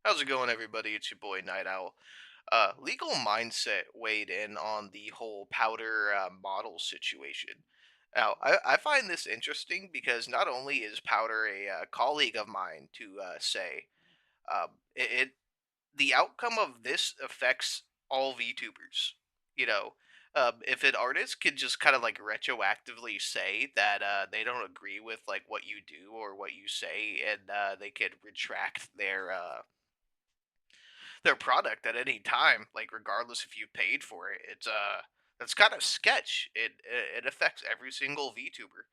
How's it going, everybody? It's your boy Night Owl. Legal Mindset weighed in on the whole powder model situation. Now, I find this interesting because not only is Powder a colleague of mine to say, it the outcome of this affects all VTubers. You know, if an artist could just kind of like retroactively say that they don't agree with like what you do or what you say, and they could retract their product at any time, like regardless if you paid for it. That's kind of sketch. It affects every single VTuber.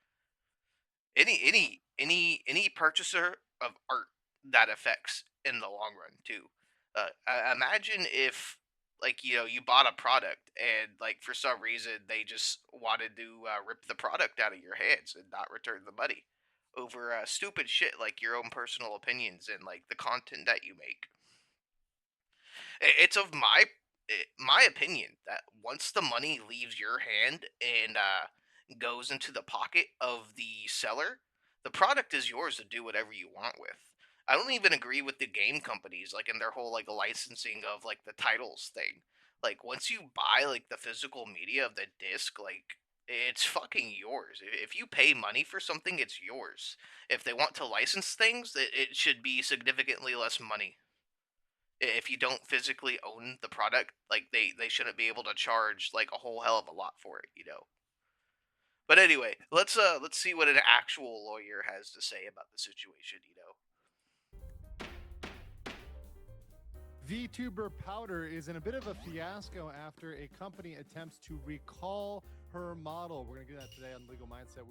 Any purchaser of art that affects in the long run too. Imagine if you bought a product and like for some reason they just wanted to rip the product out of your hands and not return the money over stupid shit like your own personal opinions and like the content that you make. It's of my opinion that once the money leaves your hand and goes into the pocket of the seller, the product is yours to do whatever you want with. I don't even agree with the game companies like in their whole like licensing of like the titles thing. Like once you buy like the physical media of the disc, like it's fucking yours. If you pay money for something, it's yours. If they want to license things, it should be significantly less money. If you don't physically own the product, like they shouldn't be able to charge like a whole hell of a lot for it. But anyway, let's see what an actual lawyer has to say about the situation. VTuber Powder is in a bit of a fiasco after a company attempts to recall her model. We're going to get that today on Legal Mindset.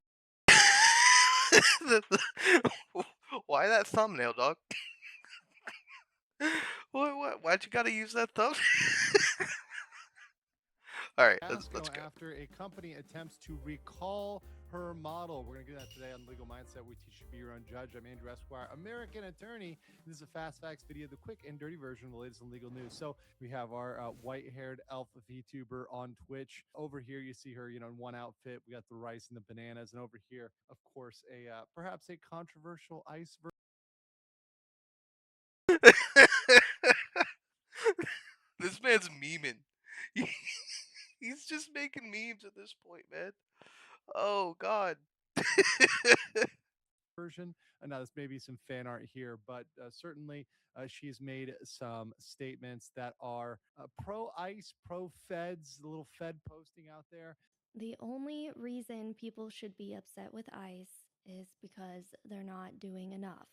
Why that thumbnail, dog? Why'd you gotta use that thumb? All right, let's Fiasco go. after a company attempts to recall her model. We're going to get that today on Legal Mindset. We teach you to be your own judge. I'm Andrew Esquire, American attorney. This is a fast facts video, the quick and dirty version of the latest in legal news. So we have our white-haired elf VTuber on Twitch. Over here, you see her, in one outfit. We got the rice and the bananas, and over here, of course, a perhaps a controversial ice version. This man's memeing. He's just making memes at this point, man. Oh God. Version. Now, this may be some fan art here, but certainly she's made some statements that are pro ICE, pro feds, the little Fed posting out there. The only reason people should be upset with ICE is because they're not doing enough.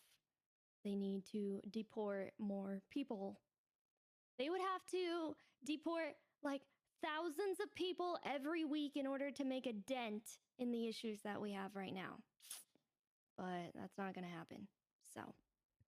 They need to deport more people. They would have to deport like thousands of people every week in order to make a dent in the issues that we have right now. But that's not going to happen. So,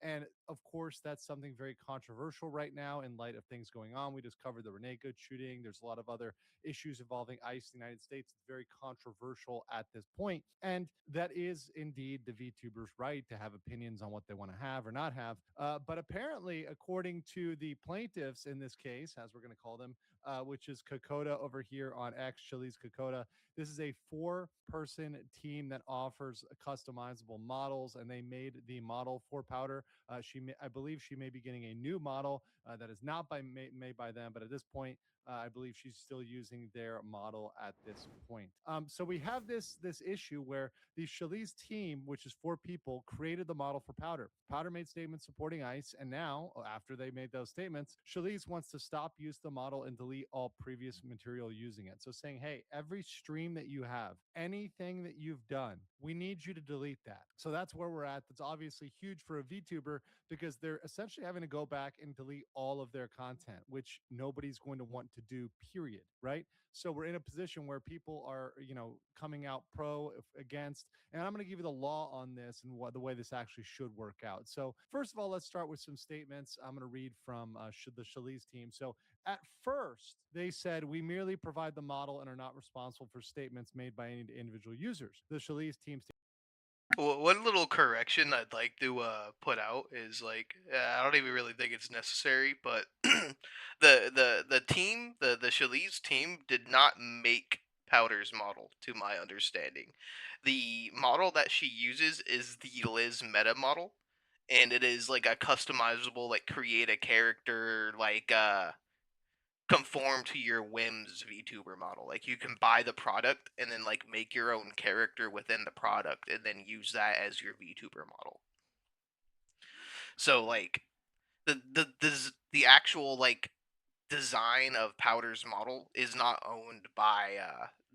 And of course, that's something very controversial right now in light of things going on. We just covered the Renee Good shooting. There's a lot of other issues involving ICE in the United States. It's very controversial at this point. And that is indeed the VTuber's right to have opinions on what they want to have or not have. But apparently, according to the plaintiffs in this case, as we're going to call them, which is Kokoda over here on X, Chili's Kokoda, this is a four-person team that offers customizable models, and they made the model for Powder. I believe she may be getting a new model that is not made by them, but at this point, I believe she's still using their model at this point. So we have this issue where the Shalice team, which is four people, created the model for Powder. Powder made statements supporting ICE, and now after they made those statements, Shalice wants to stop use the model and delete all previous material using it. So saying, hey, every stream that you have, anything that you've done, we need you to delete that. So that's where we're at. That's obviously huge for a VTuber because they're essentially having to go back and delete all of their content, which nobody's going to want to do, period. Right. So we're in a position where people are, coming out pro against, and I'm going to give you the law on this and the way this actually should work out. So first of all, let's start with some statements. I'm going to read from the Shalice team. So at first, they said, we merely provide the model and are not responsible for statements made by any individual users. The Shalice team. One little correction I'd like to put out is like I don't even really think it's necessary, but the team, the Shali's team, did not make Powder's model, to my understanding. The model that she uses is the Liz meta model, and it is like a customizable, like create a character, like conform to your whims VTuber model. Like you can buy the product and then like make your own character within the product and then use that as your VTuber model. So like the actual like design of Powder's model is not owned by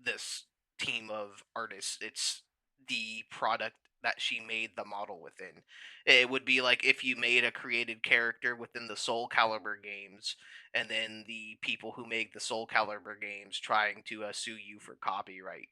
this team of artists. It's the product that she made the model within. It would be like if you made a created character within the Soul Calibur games, and then the people who make the Soul Calibur games trying to sue you for copyright.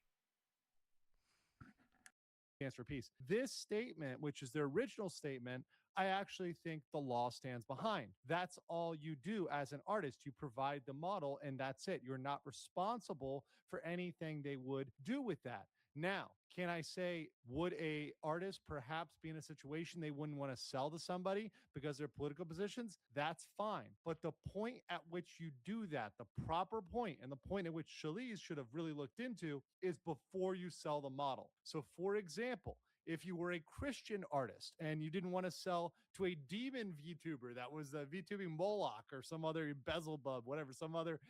Chance for peace. This statement, which is their original statement, I actually think the law stands behind. That's all you do as an artist. You provide the model and that's it. You're not responsible for anything they would do with that. Now, can I say, would a artist perhaps be in a situation they wouldn't want to sell to somebody because their political positions? That's fine. But the point at which you do that, the proper point, and the point at which Shaliz should have really looked into is before you sell the model. So, for example, if you were a Christian artist and you didn't want to sell to a demon VTuber that was a VTubing Moloch or some other Beelzebub, whatever, some other,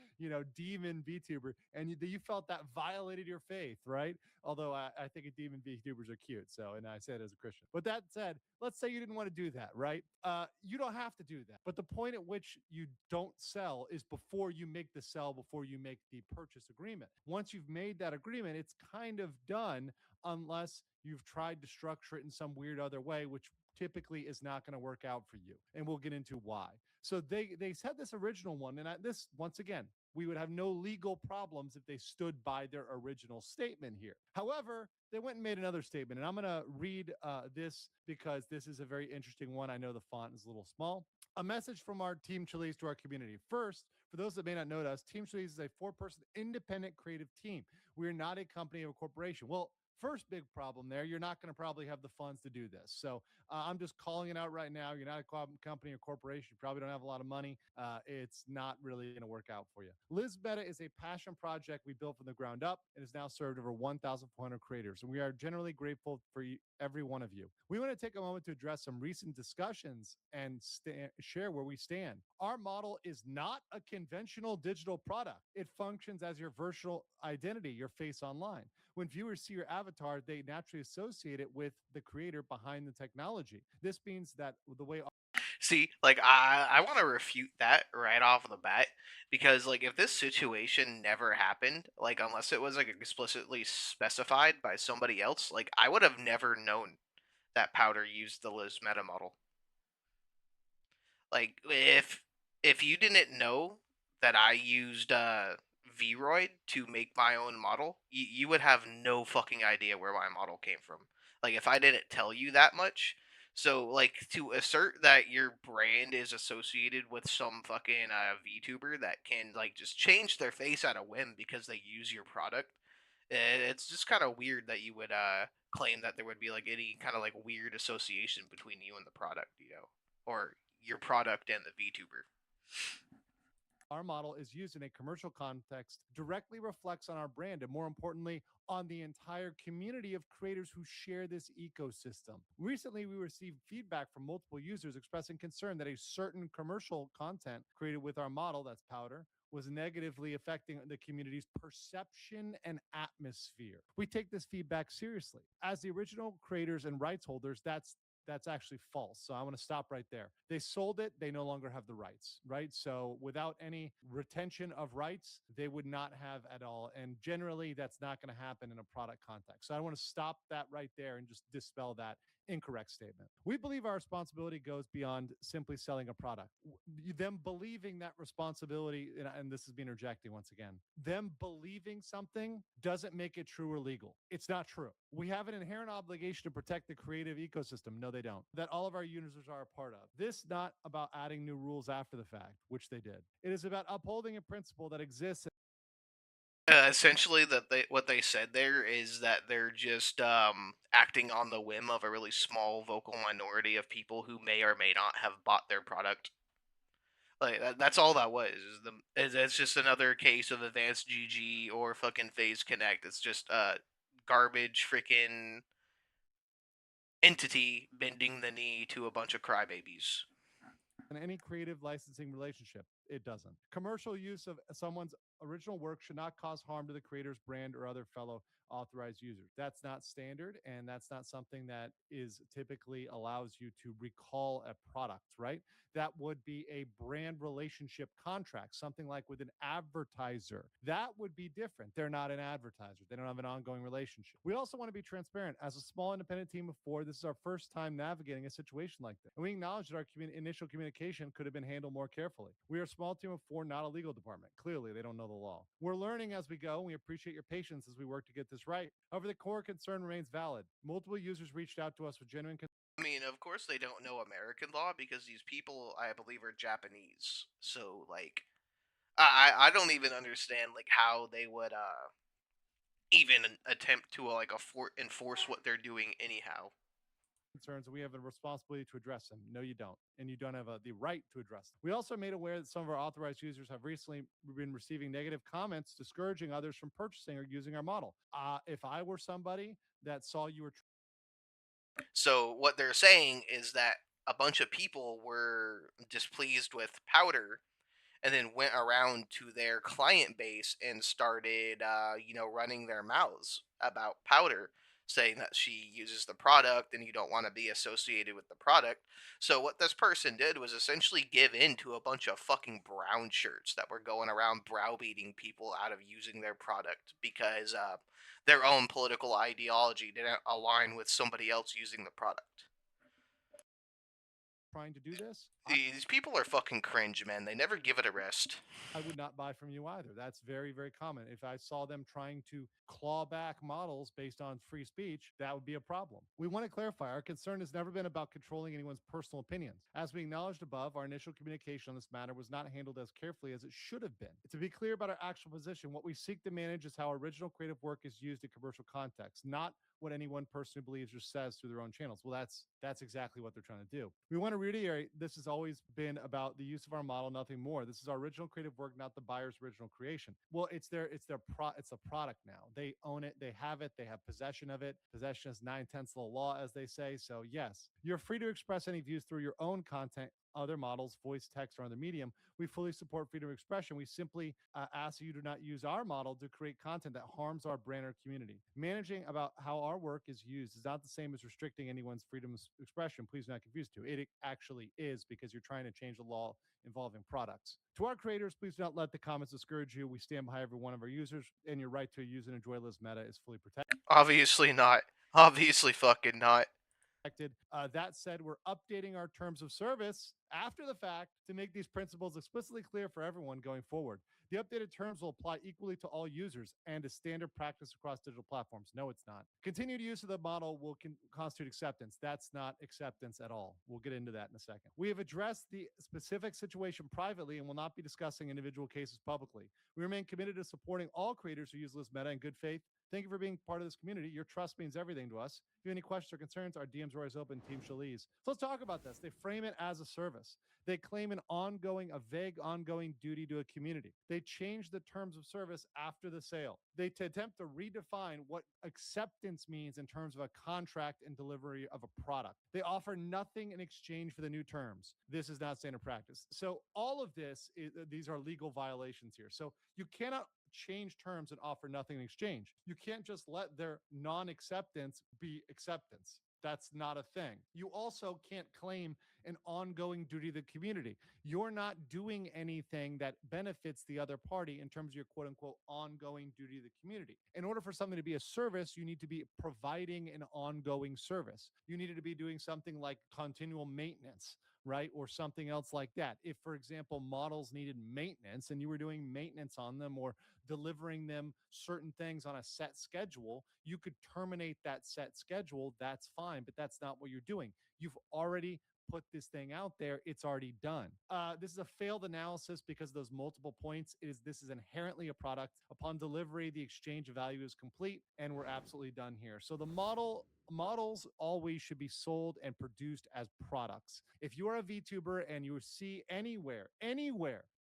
demon VTuber, and you felt that violated your faith, right? Although I think a demon VTubers are cute. So, and I said as a Christian. But that said, let's say you didn't want to do that, right? You don't have to do that. But the point at which you don't sell is before you make the sell, before you make the purchase agreement. Once you've made that agreement, it's kind of done unless you've tried to structure it in some weird other way, which typically is not going to work out for you. And we'll get into why. So they said this original one, and this once again, we would have no legal problems if they stood by their original statement here. However, they went and made another statement, and I'm going to read this because this is a very interesting one. I know the font is a little small. A message from our Team Chili's to our community. First, for those that may not know us, Team Chili's is a four-person independent creative team. We are not a company or a corporation. Well, first big problem there, you're not going to probably have the funds to do this. So I'm just calling it out right now. You're not a company or corporation. You probably don't have a lot of money. It's not really going to work out for you. Liz Beta is a passion project we built from the ground up and has now served over 1,400 creators. And we are generally grateful for every one of you. We want to take a moment to address some recent discussions and share where we stand. Our model is not a conventional digital product. It functions as your virtual identity, your face online. When viewers see your avatar, they naturally associate it with the creator behind the technology. This means that the way See, like I want to refute that right off the bat because like if this situation never happened, like unless it was like explicitly specified by somebody else, like I would have never known that Powder used the Liz meta model. Like if you didn't know that I used Vroid to make my own model, you would have no fucking idea where my model came from. Like if I didn't tell you that much. So like to assert that your brand is associated with some fucking VTuber that can like just change their face at a whim because they use your product, it's just kind of weird that you would claim that there would be like any kind of like weird association between you and the product, or your product and the VTuber. our model is used in a commercial context directly reflects on our brand and more importantly on the entire community of creators who share this ecosystem. Recently we received feedback from multiple users expressing concern that a certain commercial content created with our model, that's Powder, was negatively affecting the community's perception and atmosphere. We take this feedback seriously. As the original creators and rights holders, that's actually false. So I want to stop right there. They sold it, they no longer have the rights, right? So without any retention of rights, they would not have at all. And generally, that's not going to happen in a product context. So I want to stop that right there and just dispel that incorrect statement. We believe our responsibility goes beyond simply selling a product. Them believing that responsibility, and this is me interjecting once again, them believing something doesn't make it true or legal. It's not true. We have an inherent obligation to protect the creative ecosystem. No, they don't. That all of our users are a part of. This not about adding new rules after the fact, which they did. It is about upholding a principle that exists. Essentially, that what they said there is that they're just acting on the whim of a really small vocal minority of people who may or may not have bought their product. Like that's all that was. It's just another case of advanced GG or fucking Phase Connect. It's just garbage freaking entity bending the knee to a bunch of crybabies. in any creative licensing relationship. It doesn't. Commercial use of someone's original work should not cause harm to the creator's brand or other fellow authorized users. That's not standard, and that's not something that is typically allows you to recall a product, right? That would be a brand relationship contract, something like with an advertiser. That would be different. They're not an advertiser. They don't have an ongoing relationship. We also want to be transparent. As a small independent team of four, this is our first time navigating a situation like this. And we acknowledge that our initial communication could have been handled more carefully. We are a small team of four, not a legal department. Clearly, they don't know the law. We're learning as we go, and we appreciate your patience as we work to get this right. However, the core concern remains valid. Multiple users reached out to us with genuine I mean, of course they don't know American law because these people, I believe, are Japanese. So like, I don't even understand like how they would even attempt to like enforce what they're doing anyhow. concerns, and we have a responsibility to address them. No, you don't. And you don't have the right to address them. We also made aware that some of our authorized users have recently been receiving negative comments discouraging others from purchasing or using our model. If I were somebody that saw you were So what they're saying is that a bunch of people were displeased with Powder and then went around to their client base and started, running their mouths about Powder, saying that she uses the product and you don't want to be associated with the product. So what this person did was essentially give in to a bunch of fucking brown shirts that were going around browbeating people out of using their product because their own political ideology didn't align with somebody else using the product. trying to do this, These people are fucking cringe, man. They never give it a rest. I would not buy from you either. That's very, very common. If I saw them trying to claw back models based on free speech, that would be a problem. We want to clarify our concern has never been about controlling anyone's personal opinions. As we acknowledged above, our initial communication on this matter was not handled as carefully as it should have been. To be clear about our actual position, what we seek to manage is how original creative work is used in commercial context, not what any one person believes or says through their own channels. Well, that's exactly what they're trying to do. We want to reiterate this has always been about the use of our model, nothing more. This is our original creative work, not the buyer's original creation. Well, it's a product now. They own it, they have it, they have possession of it. Possession is 9/10 of the law, as they say. So yes, you're free to express any views through your own content, other models, voice, text, or other medium. We fully support freedom of expression. We simply ask you to not use our model to create content that harms our brand or community. Managing about how our work is used is not the same as restricting anyone's freedom of expression. Please do not confuse the two. It actually is because you're trying to change the law involving products. To our creators, please do not let the comments discourage you. We stand behind every one of our users, and your right to use and enjoy Liz Meta is fully protected. Obviously not. Obviously fucking not. That said, we're updating our terms of service after the fact to make these principles explicitly clear for everyone going forward. The updated terms will apply equally to all users and is standard practice across digital platforms. No, it's not. Continued use of the model will constitute acceptance. That's not acceptance at all. We'll get into that in a second. We have addressed the specific situation privately and will not be discussing individual cases publicly. We remain committed to supporting all creators who use Liz Meta in good faith. Thank you for being part of this community. Your trust means everything to us. If you have any questions or concerns, our DMs are always open. Team Shaliz. So let's talk about this. They frame it as a service. They claim a vague ongoing duty to a community. They change the terms of service after the sale. They attempt to redefine what acceptance means in terms of a contract and delivery of a product. They offer nothing in exchange for the new terms. This is not standard practice. So all of these are legal violations here. So you cannot change terms and offer nothing in exchange. You can't just let their non acceptance be acceptance. That's not a thing. You also can't claim an ongoing duty to the community. You're not doing anything that benefits the other party in terms of your quote unquote ongoing duty to the community. In order for something to be a service, you need to be providing an ongoing service. You needed to be doing something like continual maintenance, right? Or something else like that. If, for example, models needed maintenance and you were doing maintenance on them or delivering them certain things on a set schedule, you could terminate that set schedule. That's fine, but that's not what you're doing. You've already put this thing out there. It's already done. This is a failed analysis because of those multiple points. This is inherently a product. Upon delivery, the exchange of value is complete, and we're absolutely done here. So the model Models always should be sold and produced as products. If you are a VTuber and you see anywhere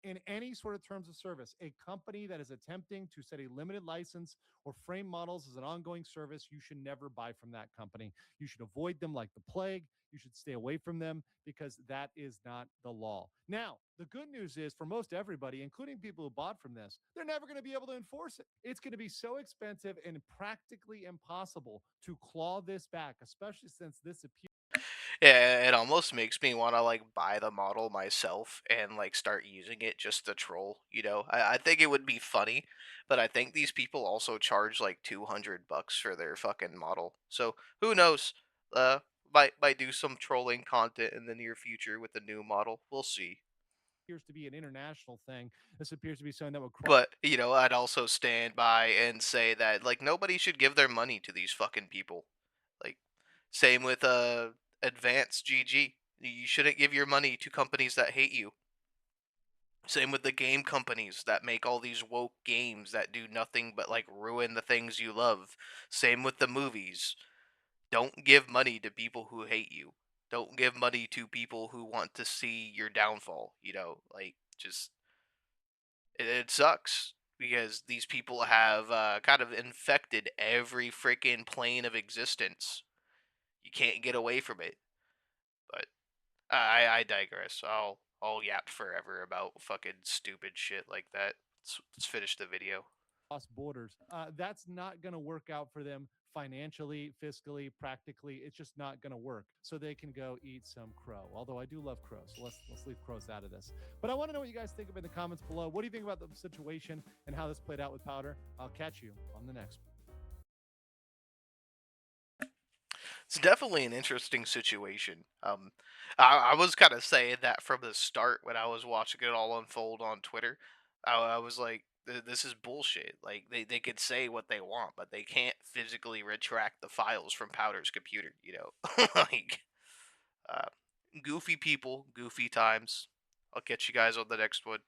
in any sort of terms of service, a company that is attempting to set a limited license or frame models as an ongoing service, you should never buy from that company. You should avoid them like the plague. You should stay away from them because that is not the law. Now, the good news is for most everybody, including people who bought from this, they're never going to be able to enforce it. It's going to be so expensive and practically impossible to claw this back, especially since this appears Yeah, it almost makes me want to like buy the model myself and like start using it just to troll. I think it would be funny, but I think these people also charge like $200 for their fucking model. So who knows? Might do some trolling content in the near future with the new model. We'll see. to be an international thing. This appears to be something that would cross But I'd also stand by and say that like nobody should give their money to these fucking people. Like same with Advanced GG. You shouldn't give your money to companies that hate you. Same with the game companies that make all these woke games that do nothing but like ruin the things you love. Same with the movies. Don't give money to people who hate you. Don't give money to people who want to see your downfall. Like just it sucks because these people have kind of infected every freaking plane of existence. You can't get away from it. But I digress. I'll yap forever about fucking stupid shit like that. Let's finish the video. borders. That's not going to work out for them financially, fiscally, practically. It's just not going to work. So they can go eat some crow. Although I do love crows, so let's leave crows out of this. But I want to know what you guys think of in the comments below. What do you think about the situation and how this played out with Powder? I'll catch you on the next. It's definitely an interesting situation. I was kind of saying that from the start when I was watching it all unfold on Twitter. I was like, This is bullshit. Like they could say what they want, but they can't physically retract the files from Powder's computer. Like uh, goofy people, goofy times. I'll catch you guys on the next one.